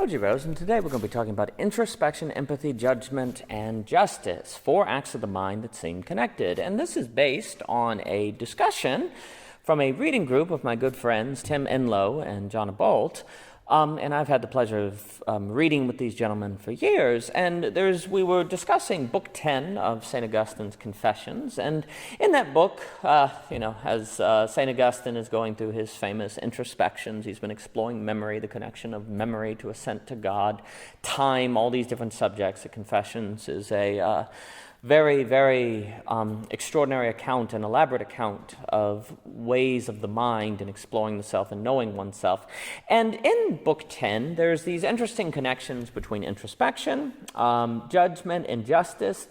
Rose, and today we're going to be talking about introspection, empathy, judgment, and justice, 4 acts of the mind that seem connected. And this is based on a discussion from a reading group of my good friends Tim Enloe and John Abolt. And I've had the pleasure of reading with these gentlemen for years. And we were discussing Book 10 of St. Augustine's Confessions. And in that book, as St. Augustine is going through his famous introspections, he's been exploring memory, the connection of memory to ascent to God, time, all these different subjects. The Confessions is a very, very extraordinary account, an elaborate account of ways of the mind in exploring the self and knowing oneself. And in Book 10, there's these interesting connections between introspection, judgment, and justice.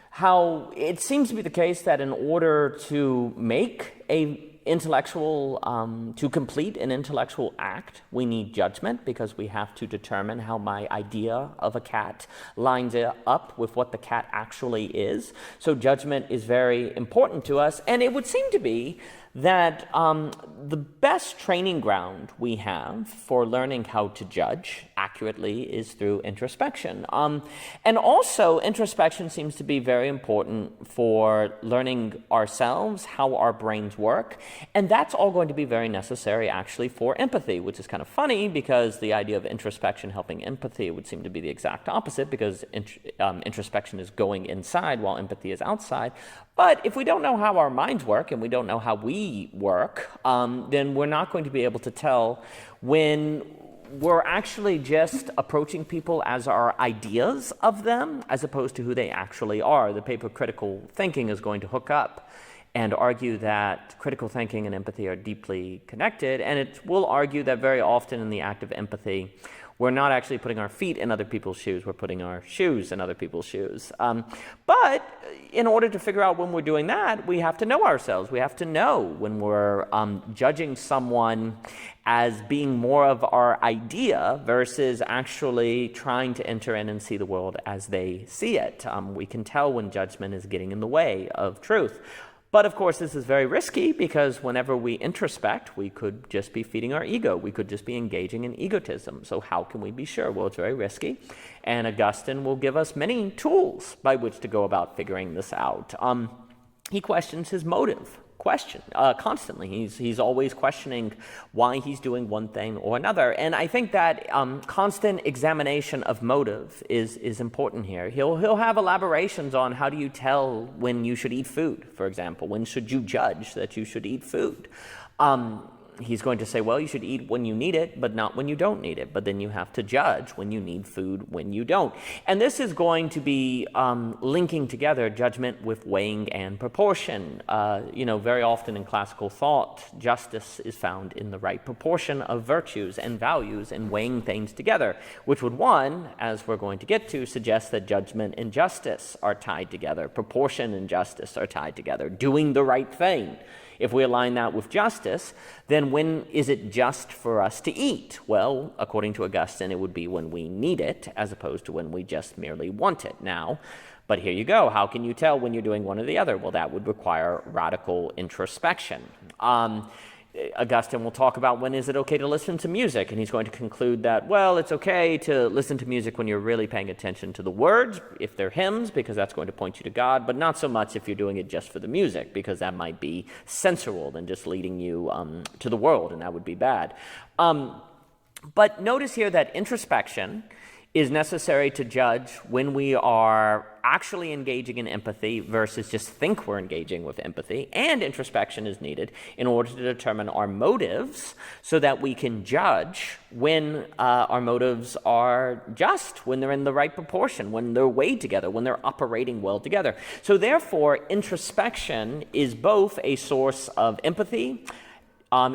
How it seems to be the case that in order to make to complete an intellectual act, we need judgment because we have to determine how my idea of a cat lines up with what the cat actually is. So judgment is very important to us, and it would seem to be that the best training ground we have for learning how to judge accurately is through introspection. And also, introspection seems to be very important for learning ourselves, how our brains work, and that's all going to be very necessary actually for empathy, which is kind of funny because the idea of introspection helping empathy would seem to be the exact opposite because introspection is going inside while empathy is outside. But if we don't know how our minds work and we don't know how we work, then we're not going to be able to tell when we're actually just approaching people as our ideas of them as opposed to who they actually are. The paper Critical Thinking is going to hook up and argue that critical thinking and empathy are deeply connected, and it will argue that very often in the act of empathy, we're not actually putting our feet in other people's shoes, we're putting our shoes in other people's shoes. But in order to figure out when we're doing that, we have to know ourselves. We have to know when we're judging someone as being more of our idea versus actually trying to enter in and see the world as they see it. We can tell when judgment is getting in the way of truth. But of course, this is very risky because whenever we introspect, we could just be feeding our ego. We could just be engaging in egotism. So how can we be sure? Well, it's very risky. And Augustine will give us many tools by which to go about figuring this out. He questions his motive. Constantly. He's always questioning why he's doing one thing or another. And I think that constant examination of motive is important here. He'll have elaborations on how do you tell when you should eat food, for example. When should you judge that you should eat food? He's going to say, well, you should eat when you need it, but not when you don't need it. But then you have to judge when you need food, when you don't. And this is going to be linking together judgment with weighing and proportion. Very often in classical thought, justice is found in the right proportion of virtues and values and weighing things together, which would, as we're going to get to, suggest that judgment and justice are tied together. Proportion and justice are tied together. Doing the right thing. If we align that with justice, then when is it just for us to eat? Well, according to Augustine, it would be when we need it as opposed to when we just merely want it now. But here you go. How can you tell when you're doing one or the other? Well, that would require radical introspection. Augustine will talk about when is it okay to listen to music, and he's going to conclude that, well, it's okay to listen to music when you're really paying attention to the words, if they're hymns, because that's going to point you to God, but not so much if you're doing it just for the music, because that might be sensual and just leading you to the world, and that would be bad. But notice here that introspection is necessary to judge when we are actually engaging in empathy versus just think we're engaging with empathy. And introspection is needed in order to determine our motives so that we can judge when our motives are just, when they're in the right proportion, when they're weighed together, when they're operating well together. So therefore, introspection is both a source of empathy.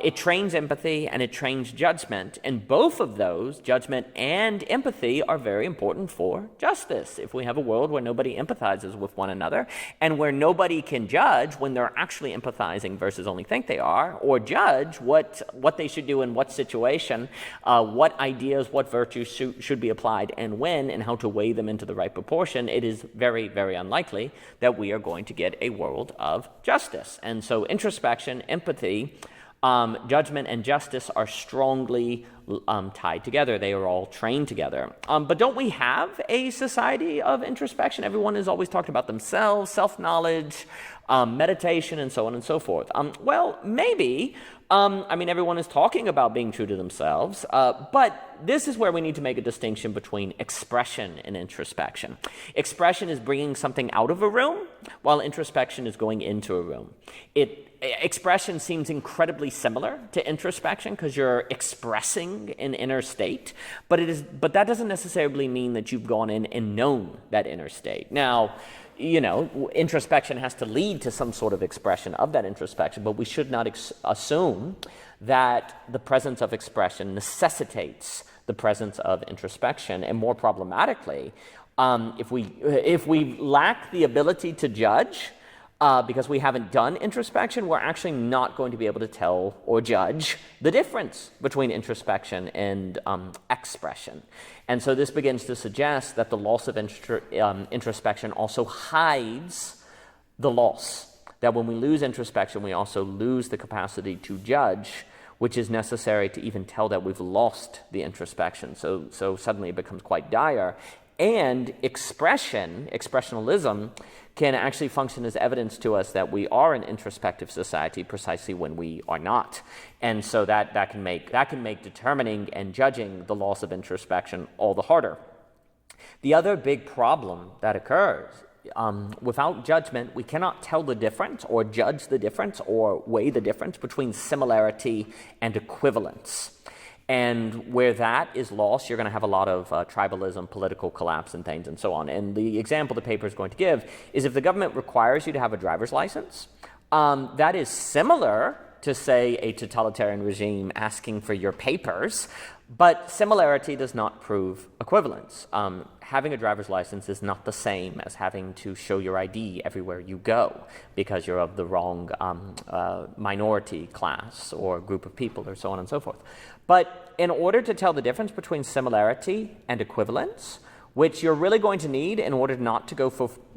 It trains empathy and it trains judgment. And both of those, judgment and empathy, are very important for justice. If we have a world where nobody empathizes with one another and where nobody can judge when they're actually empathizing versus only think they are, or judge what they should do in what situation, what ideas, what virtues should be applied and when, and how to weigh them into the right proportion, it is very, very unlikely that we are going to get a world of justice. And so introspection, empathy, Judgment and justice are strongly tied together. They are all trained together. But don't we have a society of introspection? Everyone is always talking about themselves, self-knowledge, meditation, and so on and so forth. Well, maybe. Everyone is talking about being true to themselves, but this is where we need to make a distinction between expression and introspection. Expression is bringing something out of a room, while introspection is going into a room. Expression seems incredibly similar to introspection because you're expressing an inner state, but that doesn't necessarily mean that you've gone in and known that inner state. Now, introspection has to lead to some sort of expression of that introspection, but we should not assume that the presence of expression necessitates the presence of introspection. And more problematically, if we lack the ability to judge, because we haven't done introspection, we're actually not going to be able to tell or judge the difference between introspection and expression. And so this begins to suggest that the loss of introspection also hides the loss. That when we lose introspection, we also lose the capacity to judge, which is necessary to even tell that we've lost the introspection. So suddenly it becomes quite dire. And expressionalism, can actually function as evidence to us that we are an introspective society precisely when we are not. And so that can make determining and judging the loss of introspection all the harder. The other big problem that occurs, without judgment, we cannot tell the difference or judge the difference or weigh the difference between similarity and equivalence. And where that is lost, you're going to have a lot of tribalism, political collapse, and things, and so on. And the example the paper is going to give is if the government requires you to have a driver's license, that is similar to, say, a totalitarian regime asking for your papers, but similarity does not prove equivalence. Having a driver's license is not the same as having to show your ID everywhere you go because you're of the wrong minority class or group of people or so on and so forth. But in order to tell the difference between similarity and equivalence, which you're really going to need in order not to go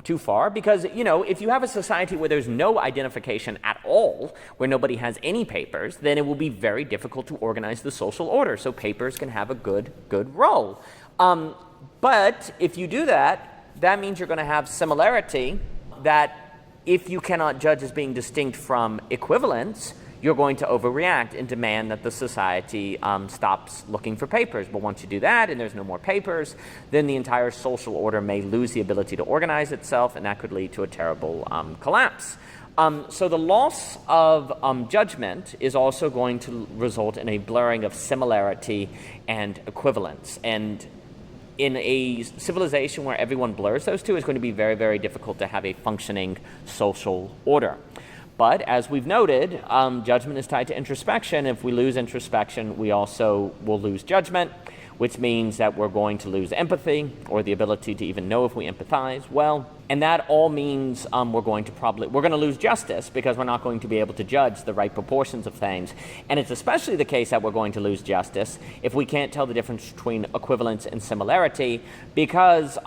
too far, because, if you have a society where there's no identification at all, where nobody has any papers, then it will be very difficult to organize the social order. So papers can have a good role. But if you do that, that means you're going to have similarity that if you cannot judge as being distinct from equivalence, you're going to overreact and demand that the society stops looking for papers. But once you do that and there's no more papers, then the entire social order may lose the ability to organize itself, and that could lead to a terrible collapse. So the loss of judgment is also going to result in a blurring of similarity and equivalence. And in a civilization where everyone blurs those two, it's going to be very, very difficult to have a functioning social order. But as we've noted, judgment is tied to introspection. If we lose introspection, we also will lose judgment, which means that we're going to lose empathy or the ability to even know if we empathize well. And that all means we're going to lose justice because we're not going to be able to judge the right proportions of things. And it's especially the case that we're going to lose justice if we can't tell the difference between equivalence and similarity, because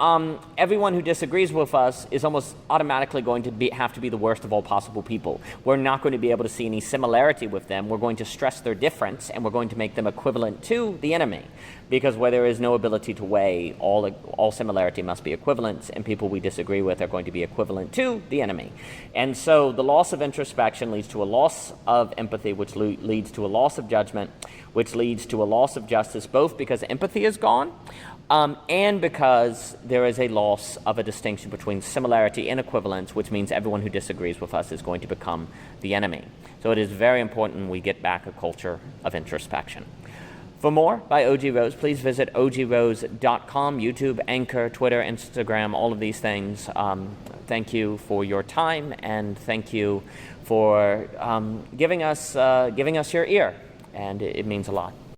everyone who disagrees with us is almost automatically going to have to be the worst of all possible people. We're not going to be able to see any similarity with them. We're going to stress their difference, and we're going to make them equivalent to the enemy, because where there is no ability to weigh, all similarity must be equivalence, and people we disagree with are going to be equivalent to the enemy. And so the loss of introspection leads to a loss of empathy, which leads to a loss of judgment, which leads to a loss of justice, both because empathy is gone and because there is a loss of a distinction between similarity and equivalence, which means everyone who disagrees with us is going to become the enemy. So it is very important we get back a culture of introspection. For more by O.G. Rose, please visit ogrose.com, YouTube, Anchor, Twitter, Instagram, all of these things. Thank you for your time, and thank you for giving us your ear, and it means a lot.